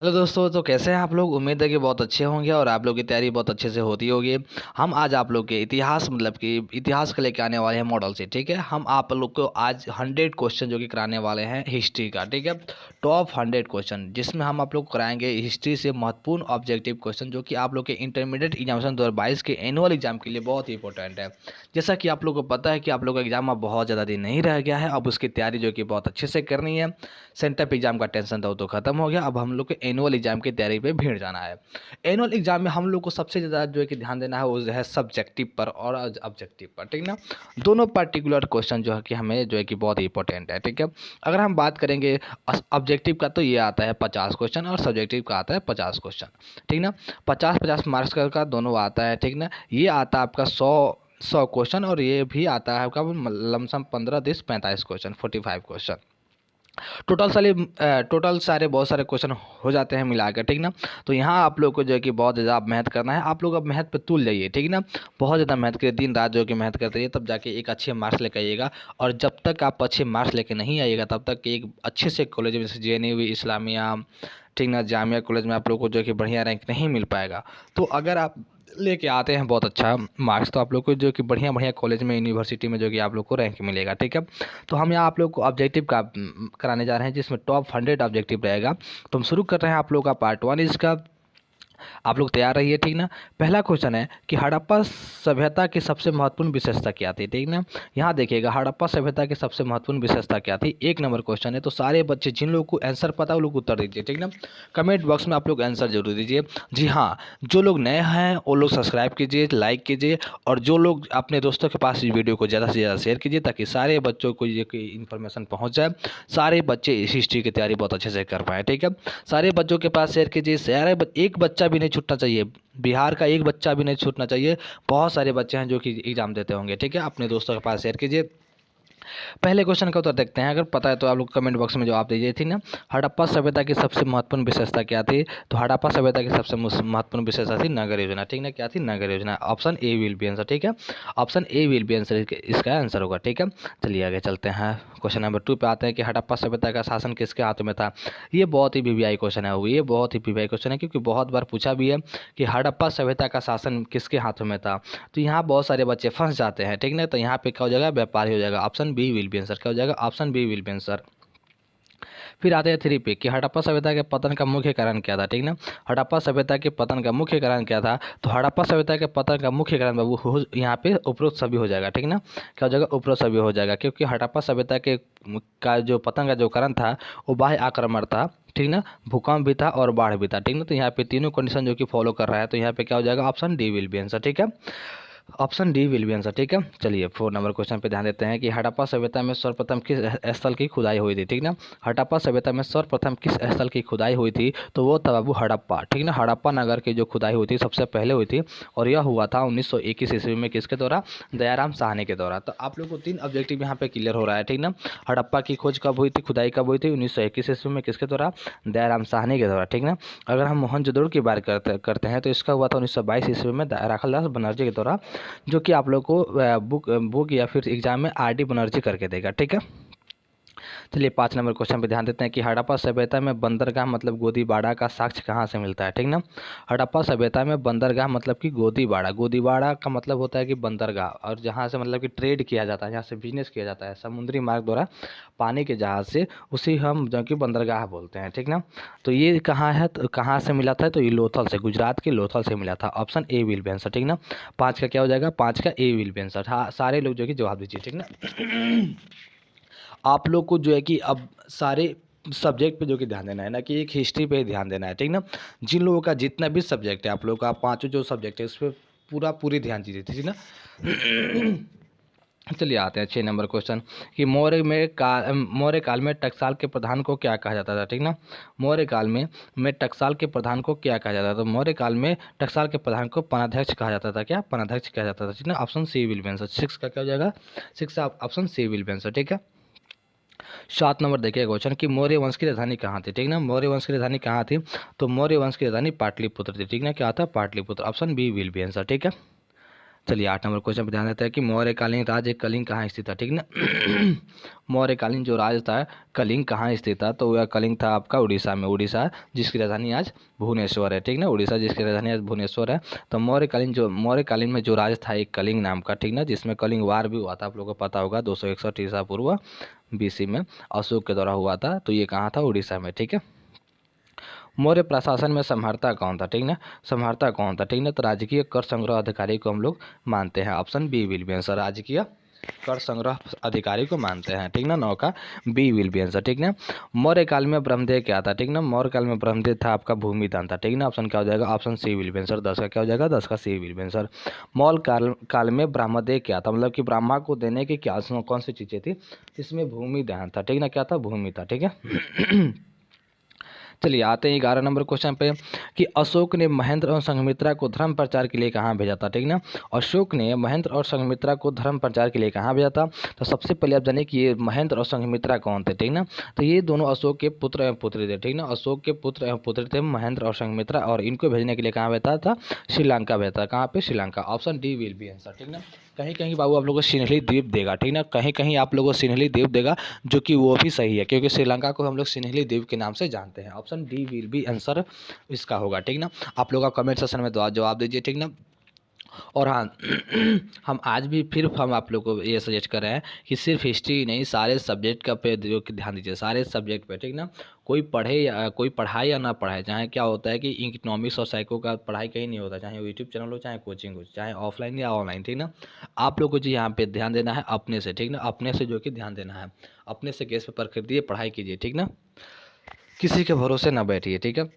Hello दोस्तों, तो कैसे हैं आप लोग। उम्मीद है कि बहुत अच्छे होंगे और आप लोग की तैयारी बहुत अच्छे से होती होगी। हम आज आप लोग के इतिहास कि इतिहास का लेके आने वाले हैं मॉडल से। ठीक है, हम आप लोग को आज 100 क्वेश्चन जो कि कराने वाले हैं हिस्ट्री का। ठीक है, टॉप 100 क्वेश्चन जिसमें हम आप लोग को कराएंगे हिस्ट्री से महत्वपूर्ण ऑब्जेक्टिव क्वेश्चन जो कि आप लोग के इंटरमीडिएट एग्जामिनेशन 2022 के एनुअल एग्जाम के लिए बहुत ही इंपॉर्टेंट है। जैसा कि आप लोग को पता है कि आप लोग का एग्जाम अब बहुत ज़्यादा दिन नहीं रह गया है। अब उसकी तैयारी जो कि बहुत अच्छे से करनी है। सेंटअप एग्जाम का टेंशन था वो तो खत्म हो गया। अब हम लोग के एनुअल एग्जाम की तैयारी पे भीड़ जाना है। एनुअल एग्जाम में हम लोग को सबसे ज़्यादा जो है कि ध्यान देना है वो जो है सब्जेक्टिव पर और ऑब्जेक्टिव पर। ठीक ना, दोनों पर्टिकुलर क्वेश्चन जो है कि हमें जो है कि बहुत इंपॉर्टेंट है। ठीक है, अगर हम बात करेंगे ऑब्जेक्टिव का तो ये आता है 50 क्वेश्चन और सब्जेक्टिव का आता है 50 क्वेश्चन। ठीक ना, 50-50 मार्क्स का दोनों आता है। ठीक ना, ये आता है आपका 100 क्वेश्चन और ये भी आता है आपका लमसम 15-20-45 क्वेश्चन, 45 क्वेश्चन। टोटल सारे बहुत सारे क्वेश्चन हो जाते हैं मिलाकर। ठीक ना, तो यहाँ आप लोग को जो है कि बहुत ज़्यादा मेहनत करना है। आप लोग अब मेहनत पे तुल जाइए। ठीक ना, बहुत ज़्यादा मेहनत करिए, दिन रात जो कि मेहनत करते रहिए, तब जाके एक अच्छे मार्क्स लेकर आइएगा। और जब तक आप अच्छे मार्क्स लेके नहीं आइएगा तब तक एक अच्छे से कॉलेज में जैसे JNU इस्लामिया, ठीक ना, जामिया कॉलेज में आप लोग को जो है कि बढ़िया रैंक नहीं मिल पाएगा। तो अगर आप लेके आते हैं बहुत अच्छा मार्क्स तो आप लोग को जो कि बढ़िया बढ़िया कॉलेज में, यूनिवर्सिटी में जो कि आप लोग को रैंक मिलेगा। ठीक है, तो हम यहाँ आप लोग को ऑब्जेक्टिव का कराने जा रहे हैं जिसमें टॉप 100 ऑब्जेक्टिव रहेगा। तो हम शुरू कर रहे हैं आप लोग का पार्ट 1 इसका। आप लोग तैयार रहिए। ठीक ना, पहला क्वेश्चन है कि हड़प्पा सभ्यता की सबसे महत्वपूर्ण विशेषता क्या थी। ठीक ना, यहाँ देखिएगा हड़प्पा सभ्यता की सबसे महत्वपूर्ण विशेषता क्या थी। 1 नंबर क्वेश्चन है, तो सारे बच्चे जिन लोगों को आंसर पता है वो लोग उत्तर दीजिए। ठीक ना, कमेंट बॉक्स में आप लोग आंसर जरूर दीजिए। जी हाँ, जो लोग नए हैं वो लोग सब्सक्राइब कीजिए, लाइक कीजिए और जो लोग अपने दोस्तों के पास इस वीडियो को ज़्यादा से ज़्यादा शेयर कीजिए ताकि सारे बच्चों को ये इन्फॉर्मेशन पहुँच जाए, सारे बच्चे इस हिस्ट्री की तैयारी बहुत अच्छे से कर पाएँ। ठीक है, सारे बच्चों के पास शेयर कीजिए। एक बच्चा भी नहीं छूटना चाहिए, बिहार का एक बच्चा भी नहीं छूटना चाहिए। बहुत सारे बच्चे हैं जो कि एग्ज़ाम देते होंगे। ठीक है, अपने दोस्तों के पास शेयर कीजिए। पहले क्वेश्चन का उत्तर देखते हैं, अगर पता है तो आप लोग कमेंट बॉक्स में जवाब दीजिए। थी ना, हड़प्पा सभ्यता की सबसे महत्वपूर्ण विशेषता क्या थी। तो हड़प्पा सभ्यता की सबसे महत्वपूर्ण विशेषता थी नगर योजना। ठीक ना, क्या थी, नगर योजना। Option A will be answer. ठीक है, option A will be answer इसका आंसर होगा। ठीक है, चलिए आगे चलते हैं। क्वेश्चन नंबर 2 पे आते हैं कि हड़प्पा सभ्यता का शासन किसके हाथों में था। ये बहुत ही वीवीआई क्वेश्चन है, ये बहुत ही वीवीआई क्वेश्चन है क्योंकि बहुत बार पूछा भी है कि हड़प्पा सभ्यता का शासन किसके हाथों में था। तो यहाँ बहुत सारे बच्चे फंस जाते हैं। ठीक ना, तो यहाँ पे क्या हो जाएगा, व्यापारी हो जाएगा। Option B will be answer क्या हो जाएगा, option B will be answer. फिर आते हैं 3 पे कि हड़प्पा सभ्यता के पतन का मुख्य कारण क्या था। ठीक ना, हड़प्पा सभ्यता के पतन का मुख्य कारण क्या था। तो हड़प्पा सभ्यता के पतन का मुख्य कारण बाबू यहाँ पे उपरोक्त सभी हो जाएगा। ठीक ना, क्या हो जाएगा, उपरोक्त सभी हो जाएगा क्योंकि हड़प्पा सभ्यता के का जो पतन का जो कारण था वो बाह्य आक्रमण था। ठीक ना, भूकंप भी था और बाढ़ भी था। ठीक ना, तो यहाँ पे तीनों कंडीशन जो कि फॉलो कर रहा है, तो यहाँ पे क्या हो जाएगा, option D will be answer. ठीक है, option D will be answer. ठीक है, चलिए 4 नंबर क्वेश्चन पे ध्यान देते हैं कि हड़प्पा सभ्यता में सर्वप्रथम किस स्थल की खुदाई हुई थी। ठीक ना, हड़प्पा सभ्यता में सर्वप्रथम किस स्थल की खुदाई हुई थी। तो वो था बाबू हड़प्पा। ठीक ना, हड़प्पा नगर की जो खुदाई हुई थी सबसे पहले हुई थी और यह हुआ था 1921 ईस्वी में। किसके द्वारा, दयाराम साहनी के द्वारा। तो आप लोग को 3 ऑब्जेक्टिव यहाँ पे क्लियर हो रहा है। ठीक ना, हड़प्पा की खोज कब हुई थी, खुदाई कब हुई थी, 1921 ईस्वी में। किसके द्वारा, दयाराम साहनी के द्वारा। ठीक ना, अगर हम मोहनजोदड़ो की बात करते हैं तो इसका हुआ था 1922 ईस्वी में राखालदास बनर्जी के द्वारा, जो कि आप लोग को बुक या फिर एग्जाम में RD बनर्जी करके देगा। ठीक है, चलिए 5 नंबर क्वेश्चन पे ध्यान देते हैं कि हड़प्पा सभ्यता में बंदरगाह मतलब गोदीबाड़ा का साक्ष्य कहाँ से मिलता है। ठीक ना, हड़प्पा सभ्यता में बंदरगाह मतलब कि गोदीबाड़ा। गोदीबाड़ा का मतलब होता है कि बंदरगाह, और जहाँ से मतलब कि ट्रेड किया जाता है, जहाँ से बिजनेस किया जाता है समुद्री मार्ग द्वारा पानी के जहाज से, उसी हम जो कि बंदरगाह बोलते हैं। ठीक ना, तो ये कहाँ है, तो कहाँ से मिला था, तो ये लोथल से, गुजरात के लोथल से मिला था। Option A will be answer. ठीक ना, 5 का क्या हो जाएगा, 5 का ए विल बी आंसर। हाँ, सारे लोग जो कि जवाब दीजिए। ठीक ना, आप लोग को जो है कि अब सारे सब्जेक्ट पे जो कि ध्यान देना है ना कि एक हिस्ट्री पे ही ध्यान देना है। ठीक ना, जिन लोगों का जितना भी सब्जेक्ट है, आप लोगों का 5 जो सब्जेक्ट है उस पर पूरी ध्यान दीजिए। ठीक ना, चलिए आते हैं 6 नंबर क्वेश्चन कि मौर्य काल में टकसाल के प्रधान को क्या कहा जाता था। ठीक ना, मौर्य काल में टकसाल के प्रधान को क्या कहा जाता था। तो मौर्य काल में टकसाल के प्रधान को पनाध्यक्ष कहा जाता था। क्या, पनाध्यक्ष कहा जाता था। ठीक ना, option C will be answer. 6 का क्या हो जाएगा, 6 option C will be answer. ठीक है, 7 नंबर देखिए क्वेश्चन कि मौर्य वंश की राजधानी कहाँ थी। ठीक ना, मौर्य वंश की राजधानी कहाँ थी। तो मौर्य वंश की राजधानी पाटलिपुत्र थी। ठीक ना, क्या था, Pataliputra. Option B will be answer. ठीक है, चलिए 8 नंबर क्वेश्चन पर ध्यान देते हैं कि मौर्यकालीन राज्य कलिंग कहाँ स्थित था, ठीक ना। मौर्यकालीन जो राज था कलिंग कहाँ स्थित था, तो वह कलिंग था आपका उड़ीसा में, उड़ीसा जिसकी राजधानी आज भुवनेश्वर है, ठीक ना, उड़ीसा जिसकी राजधानी आज भुवनेश्वर है। तो मौर्यकालीन में जो राज था एक कलिंग नाम का, ठीक ना, जिसमें कलिंग वार भी हुआ था, आप लोगों को पता होगा 261 ईसा पूर्व BC में अशोक के द्वारा हुआ था। तो ये कहाँ था, उड़ीसा में, ठीक है। मौर्य प्रशासन में संहर्ता कौन था, ठीक ना, संहर्ता कौन था, ठीक ना, तो राजकीय कर संग्रह अधिकारी को हम लोग मानते हैं, option B will be answer, राजकीय कर संग्रह अधिकारी को मानते हैं, ठीक ना, 9 का बी विल बी आंसर, ठीक ना। मौर्य काल में ब्रह्मदेव क्या था, ठीक ना, मौर्य काल में ब्रह्मदेव था आपका भूमिदान था, ठीक ना, ऑप्शन क्या हो जाएगा, option C will be answer, 10 का क्या हो जाएगा, 10 का C will be answer. Maurya काल में ब्रह्मदेव क्या था, मतलब कि ब्रह्मा को देने की क्या कौन सी चीज़ें थी, इसमें भूमिदान था, ठीक ना, क्या था, भूमि था, ठीक है। चलिए आते हैं 11 नंबर क्वेश्चन पे कि अशोक ने महेंद्र और संघमित्रा को धर्म प्रचार के लिए कहाँ भेजा था, ठीक ना। अशोक ने महेंद्र और संघमित्रा को धर्म प्रचार के लिए कहाँ भेजा था, तो सबसे पहले आप जानिए कि ये महेंद्र और संघमित्रा कौन थे, ठीक ना, तो ये दोनों अशोक के पुत्र एवं पुत्री थे, ठीक ना, अशोक के पुत्र एवं पुत्री थे महेंद्र और संघमित्रा, और इनको भेजने के लिए कहाँ भेजा था, श्रीलंका भेजा था, कहाँ पे, Sri Lanka, option D will be answer, ठीक ना। कहीं कहीं बाबू आप लोगों को सिन्हली द्वीप देगा, ठीक ना, कहीं कहीं आप लोगों को सिन्हली द्वीप देगा, जो कि वो भी सही है, क्योंकि श्रीलंका को हम लोग सिन्हली द्वीप के नाम से जानते हैं, option D will be answer इसका होगा, ठीक ना। आप लोग कमेंट सेक्शन में जवाब दीजिए, ठीक ना। और हाँ हम आज भी फिर हम आप लोग को ये सजेस्ट कर रहे हैं कि सिर्फ हिस्ट्री नहीं, सारे सब्जेक्ट का पे ध्यान दीजिए, सारे सब्जेक्ट पे, ठीक ना। कोई पढ़े या कोई पढ़ाए या ना पढ़ाए, चाहे क्या होता है कि इकोनॉमिक्स और साइको का पढ़ाई कहीं नहीं होता, चाहे यूट्यूब चैनल हो, चाहे कोचिंग हो, चाहे ऑफलाइन या ऑनलाइन, ठीक ना। आप लोग को जी यहाँ पे ध्यान देना है अपने से, ठीक ना, अपने से जो कि ध्यान देना है, अपने से केस पेपर खरीदिए, पढ़ाई कीजिए, ठीक ना, किसी के भरोसे ना बैठिए, ठीक है।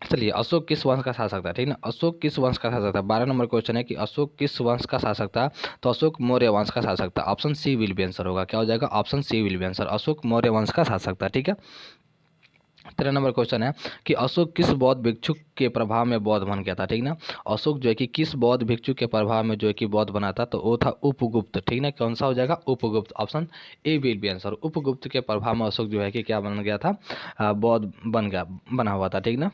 चलिए अशोक किस वंश का शासक था, ठीक ना, अशोक किस वंश का शासक था, 12 नंबर क्वेश्चन है कि अशोक किस वंश का शासक था, तो अशोक मौर्य वंश का शासक था, option C will be answer होगा, क्या हो जाएगा, option C will be answer, Ashoka Maurya वंश का शासक था, ठीक है। 13 नंबर क्वेश्चन है कि अशोक किस बौद्ध भिक्षु के प्रभाव में बौद्ध बन गया था, ठीक ना, अशोक जो है कि किस बौद्ध भिक्षु के प्रभाव में जो है कि बौद्ध बना था, तो वो था उपगुप्त, ठीक ना, कौन सा हो जाएगा, Upagupta, option A will be answer, Upagupta के प्रभाव में अशोक जो है कि क्या बन गया था, बौद्ध बना हुआ था, ठीक ना।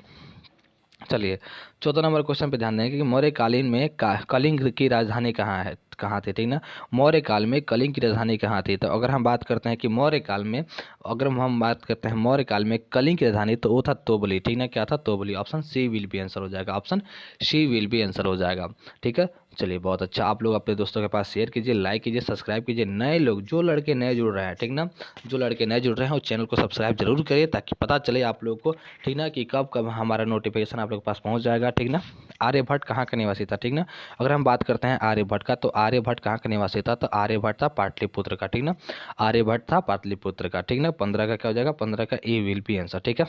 चलिए 14 नंबर क्वेश्चन पे ध्यान देंगे कि मौर्य कालीन में कलिंग की राजधानी कहाँ थी, ठीक ना, मौर्य काल में कलिंग की राजधानी कहाँ थी, तो अगर हम बात करते हैं कि मौर्य काल में, अगर हम बात करते हैं मौर्य काल में कलिंग की राजधानी, तो वो था तोबली, ठीक ना, क्या था, तोबली, option C will be answer हो जाएगा, option C will be answer हो जाएगा, ठीक है। चलिए बहुत अच्छा, आप लोग अपने दोस्तों के पास शेयर कीजिए, लाइक कीजिए, सब्सक्राइब कीजिए, नए लोग जो लड़के नए जुड़ रहे हैं, ठीक ना, जो लड़के नए जुड़ रहे हैं वो चैनल को सब्सक्राइब जरूर करिए, ताकि पता चले आप लोग को, ठीक ना, कि कब कब हमारा नोटिफिकेशन आप लोग के पास पहुंच जाएगा, ठीक ना। आर्यभट्ट कहाँ का निवासी था, ठीक ना, अगर हम बात करते हैं आर्यभट्ट का, तो आर्यभट्ट कहाँ का निवासी था, तो आर्यभट्ट था पाटलिपुत्र का, ठीक ना, आर्यभट्ट था पाटलिपुत्र का, ठीक ना, 15 का क्या हो जाएगा, 15 का ए विल बी आंसर, ठीक है।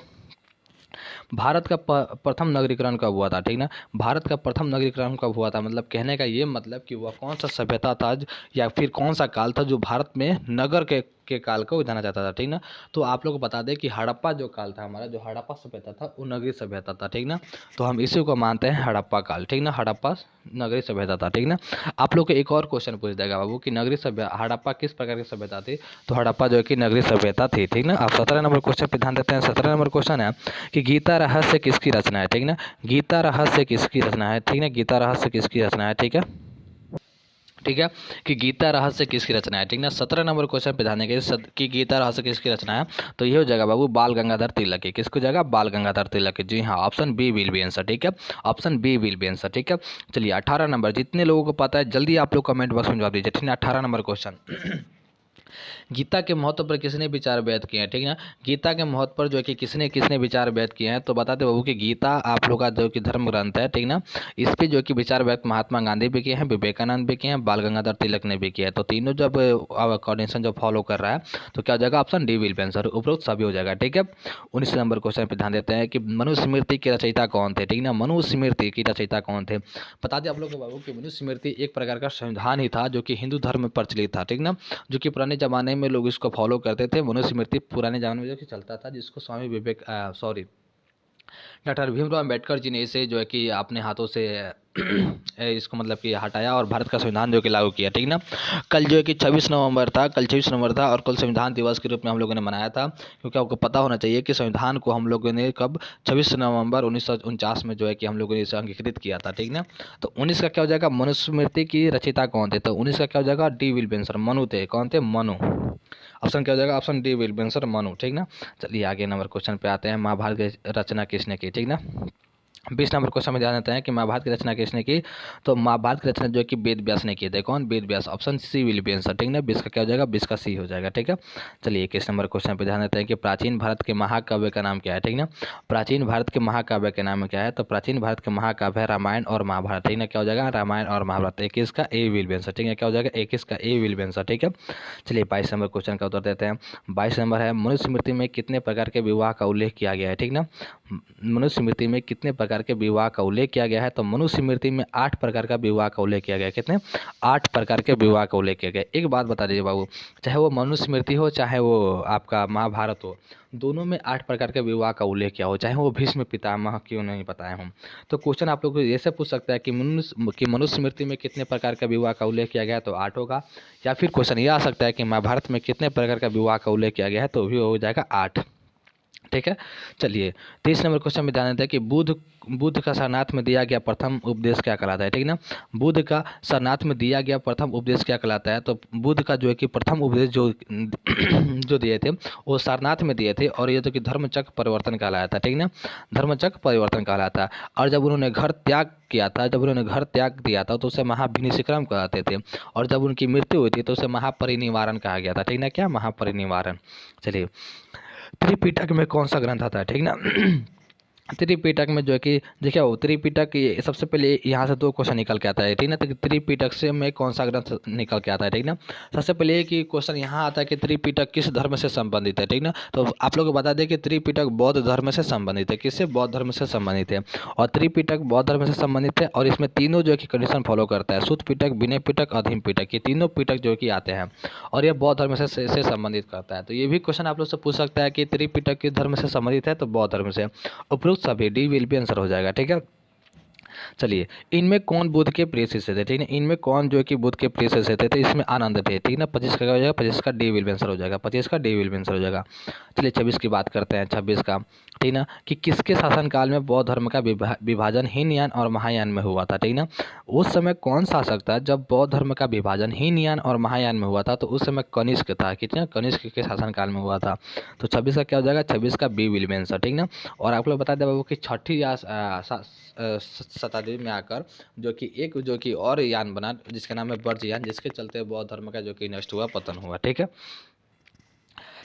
भारत का प्रथम नगरीकरण कब हुआ था, ठीक ना, भारत का प्रथम नगरीकरण कब हुआ था, मतलब कहने का ये मतलब कि वह कौन सा सभ्यता था या फिर कौन सा काल था जो भारत में नगर के काल को जाना जाता था, ठीक ना। तो आप लोग को बता दें कि हड़प्पा जो काल था हमारा, जो हड़प्पा सभ्यता था वो नगरीय सभ्यता था, ठीक ना, तो हम इसी को मानते हैं हड़प्पा काल, ठीक ना, हड़प्पा नगरीय सभ्यता था, ठीक ना। आप लोग को एक और क्वेश्चन पूछ देगा बाबू कि नगरीय सभ्यता हड़प्पा किस प्रकार की सभ्यता थी, तो हड़प्पा जो है कि नगरीय सभ्यता थी, ठीक ना। आप 17 नंबर क्वेश्चन पे ध्यान देते हैं। 17 नंबर क्वेश्चन है कि गीता रहस्य किसकी रचना है, ठीक ना, गीता रहस्य किसकी रचना है, ठीक ना, गीता रहस्य किसकी रचना है, ठीक है, ठीक है, कि गीता रहस्य किसकी रचना है, ठीक ना। 17 नंबर क्वेश्चन पे ध्यान देंगे कि गीता रहस्य किसकी रचना है, तो ये हो जाएगा बाबू बाल गंगाधर तिलक की, किसको जाएगा, बाल गंगाधर तिलक की, जी हाँ, option B will be answer, ठीक है, option B will be answer, ठीक है। चलिए 18 नंबर, जितने लोगों को पता है जल्दी आप लोग कमेंट बॉक्स में जवाब दीजिए, ठीक है। 18 नंबर क्वेश्चन गीता के महत्व पर किसने विचार व्यक्त किए हैं, ठीक है, गीता के महत्व पर जो है कि किसने किसने विचार व्यक्त किए हैं, तो बताते बाबू कि गीता आप लोग का जो कि धर्म ग्रंथ है, ठीक ना, इस पे जो कि विचार व्यक्त महात्मा गांधी भी किए हैं, विवेकानंद भी किए हैं, बाल गंगाधर तिलक ने भी किया है, तो तीनों जब कोऑर्डिनेशन जब फॉलो कर रहा है तो क्या हो जाएगा, option D will be answer, उपरोक्त सभी हो जाएगा, ठीक है। 19 नंबर क्वेश्चन पर ध्यान देते हैं कि मनुस्मृति के रचयिता कौन थे, ठीक ना, मनुस्मृति की रचयिता कौन थे, बता दें आप लोग को बाबू कि मनुस्मृति एक प्रकार का संविधान ही था जो कि हिंदू धर्म में प्रचलित था, ठीक ना, जो कि पुराने जमाने में लोग इसको फॉलो करते थे। मनुस्मृति पुराने जमाने में जो कि चलता था, जिसको डॉक्टर भीमराव अम्बेडकर जी ने इसे जो है कि अपने हाथों से इसको मतलब कि हटाया और भारत का संविधान जो कि लागू किया, ठीक ना। कल जो है कि 26 नवंबर था, कल 26 नवंबर था और कल संविधान दिवस के रूप में हम लोगों ने मनाया था, क्योंकि आपको पता होना चाहिए कि संविधान को हम लोगों ने कब 26 नवंबर 1949 में जो है कि हम लोगों ने इसे अंगीकृत किया था, ठीक ना। तो 19 का क्या हो जाएगा, मनुस्मृति की रचयिता कौन थे, तो 19 का क्या हो जाएगा, डी विल्बेंसर, मनु थे, कौन थे, मनु। ऑप्शन क्या हो जाएगा, ऑप्शन डी विल्बेंसर, मनु, ठीक ना। चलिए आगे नंबर क्वेश्चन पे आते हैं, महाभारत की रचना किसने की, ठीक ना। 20 नंबर क्वेश्चन में ध्यान देते हैं कि महाभारत की रचना किसने की, तो महाभारत की रचना जो है कि वेद व्यास ने की थी, कौन, Ved Vyas, option C will be answer, ठीक ना। 20 का क्या हो जाएगा, 20 का सी हो जाएगा, ठीक है। चलिए 21 नंबर क्वेश्चन पे ध्यान देते हैं कि प्राचीन भारत के महाकाव्य का नाम क्या है, ठीक ना। प्राचीन भारत के महाकाव्य के नाम क्या है, तो प्राचीन भारत के महाकाव्य है रामायण और महाभारत, ठीक ना। क्या हो जाएगा, रामायण और महाभारत। 21 का ए विल बी आंसर, ठीक है, क्या हो जाएगा, 21 का ए विल बी आंसर, ठीक है। चलिए 22 नंबर क्वेश्चन का उत्तर देते हैं। 22 नंबर है, मनुस्मृति में कितने प्रकार के विवाह का उल्लेख किया गया है, ठीक ना। मनुस्मृति में कितने प्रकार के विवाह का उल्लेख किया गया है, तो मनुस्मृति में 8 प्रकार का विवाह का उल्लेख किया गया है, कितने, 8 प्रकार के विवाह का उल्लेख किया गया है। एक बात बता दीजिए बाबू, चाहे वो मनुस्मृति हो चाहे वो आपका महाभारत हो, दोनों में 8 प्रकार के विवाह का उल्लेख किया हो, चाहे वो भीष्म पितामह क्यों नहीं बताए हों। तो क्वेश्चन आप लोग को ऐसे पूछ सकता है कि मनुस्मृति में कितने प्रकार का विवाह का उल्लेख किया गया है, तो 8 होगा। या फिर क्वेश्चन ये आ सकता है कि महाभारत में कितने प्रकार का विवाह का उल्लेख किया गया है, तो भी हो जाएगा 8, ठीक है। चलिए 23 नंबर क्वेश्चन में ध्यान देते हैं कि बुद्ध का सारनाथ में दिया गया प्रथम उपदेश क्या कहलाता है, ठीक ना। बुद्ध का सारनाथ में दिया गया प्रथम उपदेश क्या कहलाता है, तो बुद्ध का जो है कि प्रथम उपदेश जो दिए थे वो सारनाथ में दिए थे, और ये तो कि धर्मचक्र परिवर्तन कहलाया था, ठीक ना, धर्मचक्र परिवर्तन कहलाता। और जब उन्होंने घर त्याग किया था, जब उन्होंने घर त्याग दिया था तो उसे महाभिनिष्क्रम कहते थे, और जब उनकी मृत्यु हुई थी तो उसे महापरिनिवारण कहा गया था, ठीक ना, क्या, महापरिनिवारण। चलिए त्रिपिटक में कौन सा ग्रंथ आता है, ठीक ना। त्रिपिटक में जो है कि देखिए वो त्रिपिटक, सबसे पहले यहाँ से 2 क्वेश्चन निकल के आता है, ठीक ना। तो त्रिपिटक से में कौन सा ग्रंथ निकल के आता है, ठीक ना। सबसे पहले एक ही क्वेश्चन यहाँ आता है कि त्रिपिटक किस धर्म से संबंधित है, ठीक ना। तो आप लोग को बता दें कि त्रिपिटक बौद्ध धर्म से संबंधित है, किससे, बौद्ध धर्म से संबंधित है। और त्रिपिटक बौद्ध धर्म से संबंधित है, और इसमें तीनों जो है कि कंडीशन फॉलो करता है, सुत्त पिटक, विनय पिटक, अधीम पिटक, ये तीनों पिटक जो है कि आते हैं, और ये बौद्ध धर्म से संबंधित करता है। तो ये भी क्वेश्चन आप लोग से पूछ सकता है कि त्रिपिटक किस धर्म से संबंधित है, तो बौद्ध धर्म से। उपरोक्त सभी डी विल बी आंसर हो जाएगा, ठीक है। चलिए इनमें कौन बुद्ध के प्रिय शिष्य थे, ठीक है, इनमें कौन जो है कि बुद्ध के प्रिय शिष्य थे, तो इसमें आनंद थे, ठीक ना। 25 का क्या हो जाएगा, 25 का डी विल बी आंसर हो जाएगा, 25 का डी विल बी आंसर हो जाएगा। चलिए 26 की बात करते हैं, 26 का, ठीक ना, कि किसके शासनकाल में बौद्ध धर्म का विभाजन हीनयान और महायान में हुआ था, ठीक ना। उस समय कौन शासक था जब बौद्ध धर्म का विभाजन हीनयान और महायान में हुआ था, तो उस समय कनिष्क था, कितना, कनिष्क के शासनकाल में हुआ था। तो 26 का क्या हो जाएगा, 26 का बी विल बी आंसर, ठीक ना। और आप लोग बता दें बाबू कि 6ठी शताब्दी में आकर जो कि एक जो कि और यान बना जिसका नाम है वज्रयान, जिसके चलते बौद्ध धर्म का जो कि नष्ट हुआ, पतन हुआ, ठीक है।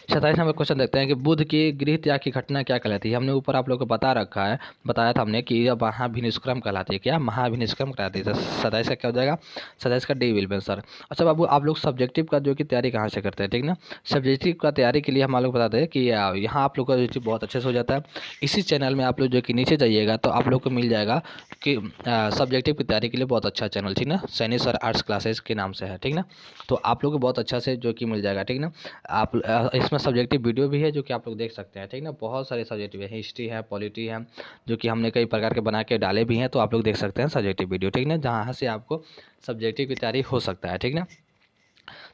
27 नंबर क्वेश्चन देखते हैं कि बुद्ध की गृह त्याग की घटना क्या कहलाती है। हमने ऊपर आप लोग को बताया था हमने कि यह महाभिनिष्क्रम कहलाती है, क्या, महाभिनिष्क्रम कहलाती है। 27 का क्या हो जाएगा, 27 का डी विल बी आंसर। अच्छा बाबू आप लोग सब्जेक्टिव का जो कि तैयारी कहाँ से करते हैं, ठीक ना। सब्जेक्टिव का तैयारी के लिए हम लोग बताते हैं कि यहाँ आप लोग का जो बहुत अच्छे से हो जाता है। इसी चैनल में आप लोग जो कि नीचे जाइएगा तो आप लोग को मिल जाएगा कि सब्जेक्टिव की तैयारी के लिए बहुत अच्छा चैनल, ठीक ना, सैनी सर आर्ट्स क्लासेस के नाम से है, ठीक ना। तो आप लोग को बहुत अच्छा से जो कि मिल जाएगा, ठीक ना। आप इसमें सब्जेक्टिव वीडियो भी है जो कि आप लोग देख सकते हैं, ठीक ना। बहुत सारे सब्जेक्टिव है, हिस्ट्री है, पॉलिटी है, जो कि हमने कई प्रकार के बना के डाले भी हैं, तो आप लोग देख सकते हैं सब्जेक्टिव वीडियो, ठीक ना, जहाँ से आपको सब्जेक्टिव की तैयारी हो सकता है, ठीक ना।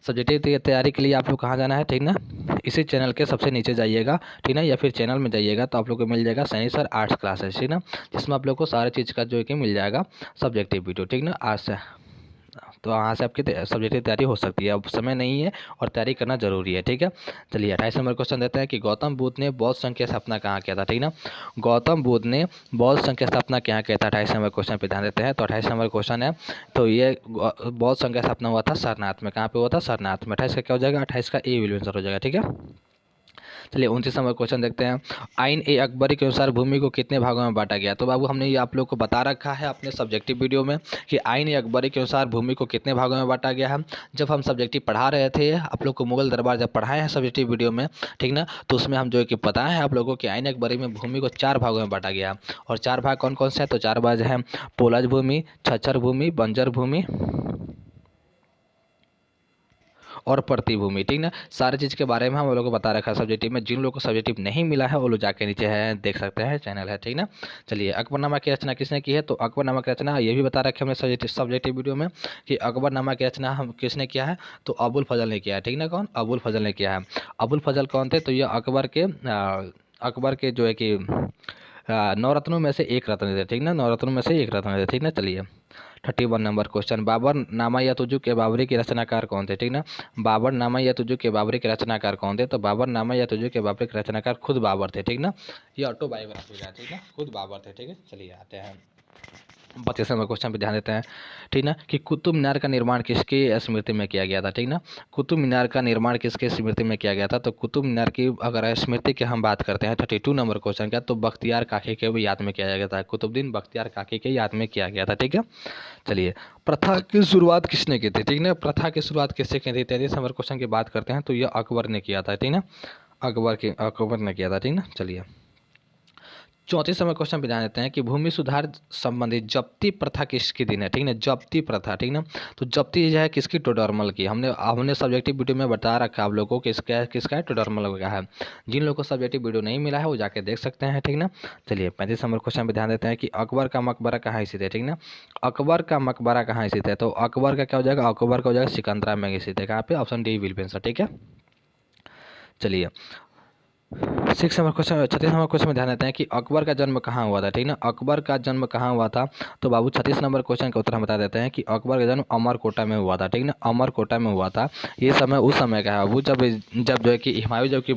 सब्जेक्टिव की तैयारी के लिए आप लोग कहाँ जाना है, ठीक ना, इसी चैनल के सबसे नीचे जाइएगा, ठीक ना, या फिर चैनल में जाइएगा तो आप लोग को मिल जाएगा सैनी सर आर्ट्स क्लासेस, ठीक ना, जिसमें आप लोग को सारे चीज़ का जो है कि मिल जाएगा सब्जेक्टिव वीडियो, ठीक ना, आर्ट्स से। तो वहाँ से आपकी सब्जेक्टिव तैयारी हो सकती है, अब समय नहीं है और तैयारी करना जरूरी है, ठीक है। चलिए 28 नंबर क्वेश्चन देते हैं कि गौतम बुद्ध ने बौद्ध संघ की स्थापना कहाँ किया था, ठीक ना। गौतम बुद्ध ने बौद्ध संघ की स्थापना कहाँ किया था, 28 नंबर क्वेश्चन पे ध्यान देते हैं। तो 28 नंबर क्वेश्चन है, तो ये बौद्ध संघ की स्थापना हुआ था सारनाथ में, कहाँ पे हुआ था, सारनाथ में। 28 का क्या हो जाएगा, 28 का ए विल आंसर हो जाएगा, ठीक है। चलिए 29 नंबर क्वेश्चन देखते हैं। आइन ए अकबरी के अनुसार भूमि को कितने भागों में बांटा गया। तो बाबू हमने ये आप लोग को बता रखा है अपने सब्जेक्टिव वीडियो में कि आइन ए अकबरी के अनुसार भूमि को कितने भागों में बांटा गया है। जब हम सब्जेक्टिव पढ़ा रहे थे आप लोग को मुगल दरबार जब पढ़ाए हैं सब्जेक्टिव वीडियो में, ठीक ना, तो उसमें हम जो है कि बताए हैं आप लोगों को कि आइन अकबरी में भूमि को 4 भागों में बांटा गया। और 4 भाग कौन कौन से हैं, तो 4 भाग हैं पोलज भूमि, छछर भूमि, बंजर भूमि और प्रतिभूमि, ठीक ना। सारी चीज़ के बारे में हम लोग को बता रखा है सब्जेक्टिव में। जिन लोगों को सब्जेक्टिव नहीं मिला है वो लोग जाके नीचे है देख सकते हैं, चैनल है, ठीक ना। चलिए, अकबरनामा की रचना किसने की है, तो अकबरनामा की रचना ये भी बता रखे हमने सब्जेक्टिव वीडियो में कि अकबरनामा की रचना हम किसने किया है, तो अबुल फजल ने किया है, ठीक ना। कौन, अबुल फजल ने किया है। अबुल फजल कौन थे, तो ये अकबर के जो है कि 9 रत्नों में से एक रत्न थे, ठीक ना, 9 रत्नों में से एक रत्न थे, ठीक ना। चलिए 31 नंबर क्वेश्चन, बाबर नामा या तुजु के बाबरी के रचनाकार कौन थे, ठीक ना। बाबर नामा या तुजु के बाबरी के रचनाकार कौन थे, तो बाबर नामा या तुजु के बाबरी के रचनाकार खुद बाबर थे, ठीक ना। ये ऑटोबायोग्राफी है, ठीक ना, खुद बाबर थे, ठीक है। चलिए आते हैं 32 नंबर क्वेश्चन पे ध्यान देते हैं, ठीक ना, कि कुतुब मीनार का निर्माण किसकी स्मृति में किया गया था, ठीक ना। कुतुब मीनार का निर्माण किसके स्मृति में किया गया था, तो कुतुब मीनार की अगर स्मृति की हम बात करते हैं 32 नंबर क्वेश्चन का, तो बख्तियार काकी के भी याद में किया गया था, कुतुबुद्दीन बख्तियार काकी के याद में किया गया था, ठीक है। चलिए, प्रथा की शुरुआत किसने की थी, ठीक ना, प्रथा की शुरुआत किससे की थी, 33 नंबर क्वेश्चन की बात करते हैं तो यह अकबर ने किया था, ठीक ना, अकबर ने किया था, ठीक ना। चलिए 34 नंबर क्वेश्चन पे ध्यान देते हैं कि भूमि सुधार संबंधी जब्ती प्रथा किसके दिन है, ठीक ना, जब्ती प्रथा, ठीक ना। तो जब्ती जो है किसकी, टोडरमल की। हमने सब्जेक्टिव वीडियो में बता रखा है आप लोगों को किसका है, टोडरमल का है। जिन लोगों को सब्जेक्टिव वीडियो नहीं मिला है वो जाके देख सकते हैं, ठीक ना। चलिए 35 नंबर क्वेश्चन पे ध्यान देते हैं कि अकबर का मकबरा कहाँ स्थित है, ठीक ना। अकबर का मकबरा कहाँ स्थित है, तो अकबर का क्या हो जाएगा, अकबर का हो जाएगा सिकंदरा में स्थित है, कहाँ पे, option D will be answer, ठीक है। चलिए 36 नंबर क्वेश्चन, 36 नंबर क्वेश्चन में ध्यान देते हैं कि अकबर का जन्म कहाँ हुआ था, ठीक ना। अकबर का जन्म कहाँ हुआ था, तो बाबू 36 नंबर क्वेश्चन का उत्तर हम बता देते हैं कि अकबर का जन्म अमरकोटा में हुआ था, ठीक ना, अमरकोटा में हुआ था। ये समय उस समय का है वो जब जो है कि हुमायूं जब कि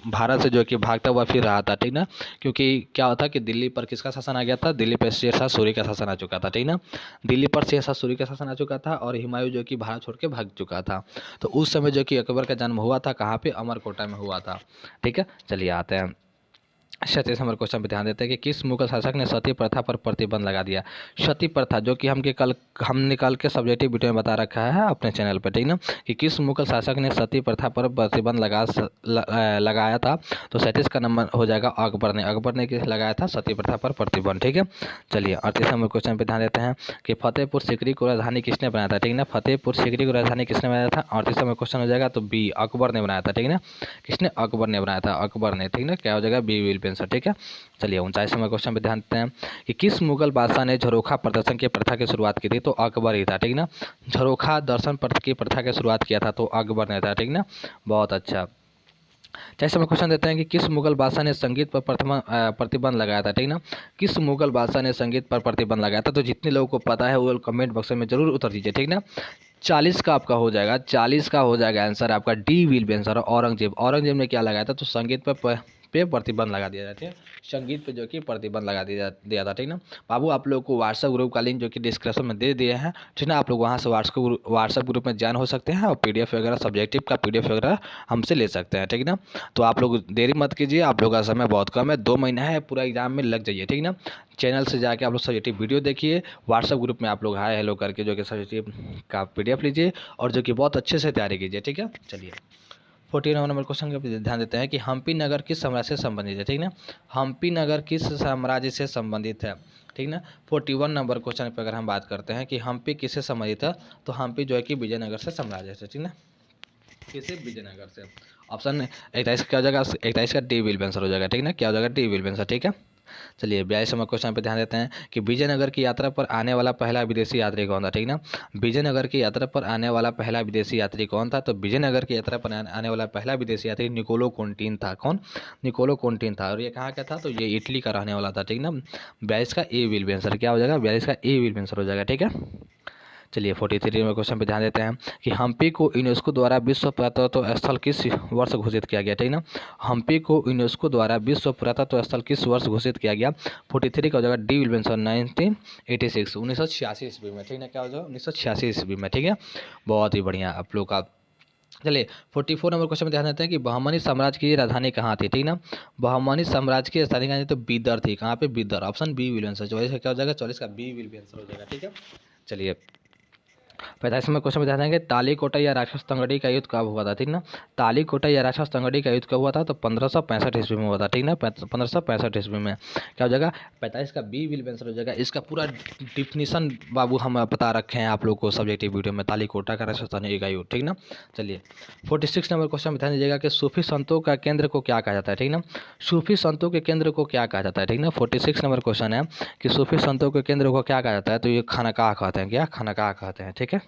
भारत से जो है कि भागता हुआ फिर रहा था, ठीक ना। क्योंकि क्या होता कि दिल्ली पर किसका शासन आ गया था, दिल्ली पर शेरशाह सूरी का शासन आ चुका था, ठीक ना। दिल्ली पर शेरशाह सूरी का शासन आ चुका था और हुमायूं जो कि भारत छोड़ के भाग चुका था। तो उस समय जो कि अकबर का जन्म हुआ था कहाँ पे, अमरकोटा में हुआ था, ठीक है। चलिए आते हैं 37 नंबर क्वेश्चन पे ध्यान देते हैं कि किस मुगल शासक ने सती प्रथा पर प्रतिबंध लगा दिया। सती प्रथा जो कि हमने कल के सब्जेक्टिव वीडियो में बता रखा है अपने चैनल पर, ठीक ना, कि किस मुगल शासक ने सती प्रथा पर प्रतिबंध लगाया था, तो 37 का नंबर हो जाएगा अकबर ने लगाया था सती प्रथा पर प्रतिबंध, ठीक है। चलिए 38 नंबर क्वेश्चन पे ध्यान देते हैं कि फतेहपुर सीकरी को राजधानी किसने बनाया था, ठीक ना। फतेहपुर सीकरी को राजधानी किसने बनाया था, 38 नंबर क्वेश्चन हो जाएगा तो बी, अकबर ने बनाया था, ठीक ना। किसने, अकबर ने बनाया था, अकबर ने, ठीक ना, क्या हो जाएगा, बी विल बी आंसर, ठीक है। चलिए 39 नंबर क्वेश्चन पे ध्यान देते हैं कि किस मुगल बादशाह ने झरोखा प्रदर्शन की प्रथा की शुरुआत की थी, तो अकबर ही था, ठीक ना। झरोखा दर्शन की प्रथा की शुरुआत किया था तो अकबर ने था, ठीक ना। बहुत अच्छा। 40 नंबर क्वेश्चन देते हैं कि किस मुगल बादशाह ने संगीत पर प्रतिबंध लगाया था, ठीक ना। किस मुगल बादशाह ने संगीत पर प्रतिबंध लगाया था, तो जितने लोगों को पता है वो कमेंट बॉक्स में जरूर उत्तर दीजिए, ठीक ना। 40 का आपका हो जाएगा, 40 का हो जाएगा आंसर आपका D will be answer. Aurangzeb ने क्या लगाया था, तो संगीत पे प्रतिबंध लगा दिया जाता है, संगीत पे जो कि प्रतिबंध लगा दिया था, ठीक ना। बाबू आप लोग को व्हाट्सएप ग्रुप का लिंक जो कि डिस्क्रिप्शन में दे दिए हैं, ठीक ना। आप लोग वहाँ से व्हाट्सएप ग्रुप में ज्वाइन हो सकते हैं और PDF वगैरह सब्जेक्टिव का PDF वगैरह हमसे ले सकते हैं, ठीक ना। तो आप लोग देरी मत कीजिए, आप लोग का समय बहुत कम है, 2 महीना है, पूरा एग्जाम में लग जाइए, ठीक ना। चैनल से जाके आप लोग सब्जेक्टिव वीडियो देखिए, व्हाट्सएप ग्रुप में आप लोग हाय हेलो करके जो कि सब्जेक्टिव का PDF लीजिए और जो कि बहुत अच्छे से तैयारी कीजिए, ठीक है। चलिए 49 नंबर क्वेश्चन का ध्यान देते हैं कि हम्पी नगर किस साम्राज्य से संबंधित है, ठीक ना। हम्पी नगर किस साम्राज्य से संबंधित है, ठीक ना। 41 नंबर क्वेश्चन पर अगर हम बात करते हैं कि हम्पी किससे संबंधित है, तो हम्पी जो है कि विजयनगर से साम्राज्य से, ठीक ना, किसे, विजयनगर से। ऑप्शन 21 क्या हो जाएगा, 21 का डी विल बी आंसर हो जाएगा, ठीक ना, क्या हो जाएगा, डी विल बी आंसर, ठीक है। चलिए 42 नंबर क्वेश्चन पे ध्यान देते हैं कि विजयनगर की यात्रा पर आने वाला पहला विदेशी यात्री कौन था, ठीक ना। विजयनगर की यात्रा पर आने वाला पहला विदेशी यात्री कौन था, तो विजयनगर की यात्रा पर आने वाला पहला विदेशी यात्री निकोलो कोंटीन था। कौन, निकोलो कोंटीन था। और ये कहाँ का था, तो ये इटली का रहने वाला था, ठीक ना। 42 का ए विल बी आंसर, क्या हो जाएगा, 42 का ए विल बी आंसर हो जाएगा, ठीक है। चलिए 43 नंबर क्वेश्चन पे ध्यान देते हैं कि हम्पी को यूनेस्को द्वारा विश्व पुरातत्व स्थल किस वर्ष घोषित किया गया, ठीक ना। हम्पी को यूनेस्को द्वारा विश्व पुरातत्व स्थल किस वर्ष घोषित किया गया, 43 का हो जाएगा डी विल बी आंसर 1986, 1986 ईस्वी में, ठीक ना, क्या हो जाएगा 1986 ईस्वी में, ठीक है। बहुत ही बढ़िया आप लोग का। चलिए 44 नंबर क्वेश्चन में ध्यान देते हैं कि बहमनी साम्राज्य की राजधानी कहाँ थी, ठीक ना। बहमनी साम्राज्य की राजधानी कहाँ थी, तो बीदर थी, कहाँ पे, Bidar. Option B will be answer, 44 का क्या हो जाएगा, 44 का बी विल बी आंसर हो जाएगा, ठीक है। चलिए 45 नंबर क्वेश्चन बता देंगे, तालीकोटा या राक्षस तंगड़ी का युद्ध कब हुआ था, ठीक ना। तालीकोटा या राक्षस तंगड़ी का युद्ध कब हुआ था, तो 1565 ईस्वी में हुआ था, ठीक ना। 1565 ईस्वी में। क्या हो जाएगा 45 का बी विल आंसर हो जाएगा। इसका पूरा डिफिनीशन बाबू हम बता रखे हैं आप लोग को सब्जेक्टिव वीडियो में, तालीकोटा का राक्षस तंगड़ी का युद्ध, ठीक ना। चलिए 46 नंबर क्वेश्चन बता दीजिएगा कि सूफी संतों का केंद्र को क्या कहा जाता है, ठीक ना। सूफी संतों के केंद्र को क्या कहा जाता है, ठीक ना। 46 नंबर क्वेश्चन है कि सूफी संतों के केंद्र को क्या कहा जाता है, तो ये खानकाह कहते हैं, क्या खानकाह कहते हैं, ठीक है।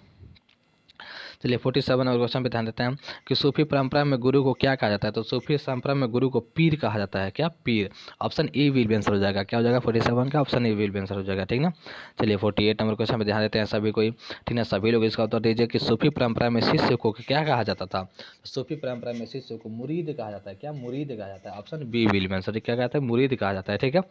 चलिए 47 और क्वेश्चन पे ध्यान देते हैं कि सूफी परंपरा में गुरु को क्या कहा जाता है, तो सूफी परंपरा में गुरु को पीर कहा जाता है, क्या पीर। Option A will be answer हो जाएगा। क्या हो जाएगा 47 का option A will be answer हो जाएगा, ठीक ना। चलिए 48 नंबर क्वेश्चन पे ध्यान देते हैं सभी कोई, ठीक है। सभी लोग इसका उत्तर दीजिए कि सूफी परंपरा में शिष्य को क्या कहा जाता था, सूफी परंपरा में शिष्य को मुरीद कहा जाता है, क्या मुरीद कहा जाता है। Option B will be answer क्या कहता है, मुरीद कहा जाता है, ठीक है।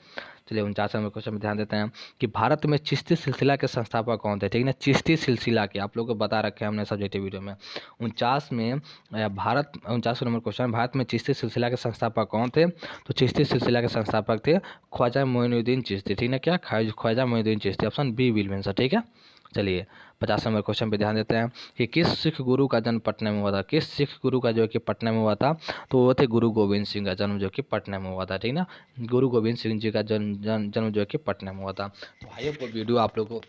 चलिए 49 नंबर क्वेश्चन पे ध्यान देते हैं कि भारत में चिश्ती सिलसिला के संस्थापक कौन थे, ठीक है। चिश्ती सिलसिला के आप लोग को बता रखे हैं हमने सब्जेक्टिव वीडियो में। 49 नंबर क्वेश्चन, भारत में चिश्ती सिलसिला के संस्थापक कौन थे, तो चिश्ती सिलसिला के संस्थापक थे ख्वाजा मोइनुद्दीन चिश्ती, ठीक है। क्या Khwaja Moinuddin Chishti, option B will be answer, ठीक है। चलिए 50 नंबर क्वेश्चन पे ध्यान देते हैं कि किस सिख गुरु का जन्म पटना में हुआ था, किस सिख गुरु का जो कि पटना में हुआ था, तो वो थे गुरु गोविंद सिंह का जन्म जो कि पटना में हुआ था, ठीक ना। गुरु गोविंद सिंह जी का जन्म जो कि पटना में हुआ था। तो भाइयों को वीडियो आप लोग को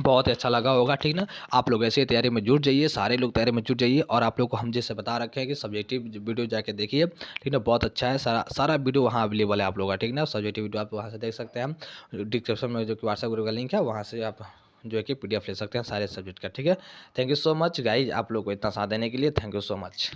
बहुत अच्छा लगा होगा, ठीक ना। आप लोग ऐसे तैयारी में जुट जाइए, सारे लोग तैयारी में जुट जाइए, और आप लोग को हम जैसे बता रखे हैं कि सब्जेक्टिव वीडियो जाके देखिए, ठीक ना। बहुत अच्छा है, सारा वीडियो वहाँ अवेलेबल है आप लोग का, ठीक ना। सब्जेक्टिव वीडियो आप वहाँ से देख सकते हैं। डिस्क्रिप्शन में जो कि व्हाट्सएप ग्रुप का लिंक है, वहाँ से आप जो है कि PDF ले सकते हैं सारे सब्जेक्ट का, ठीक है। Thank you so much guys, आप लोग को इतना साथ देने के लिए थैंक यू सो मच।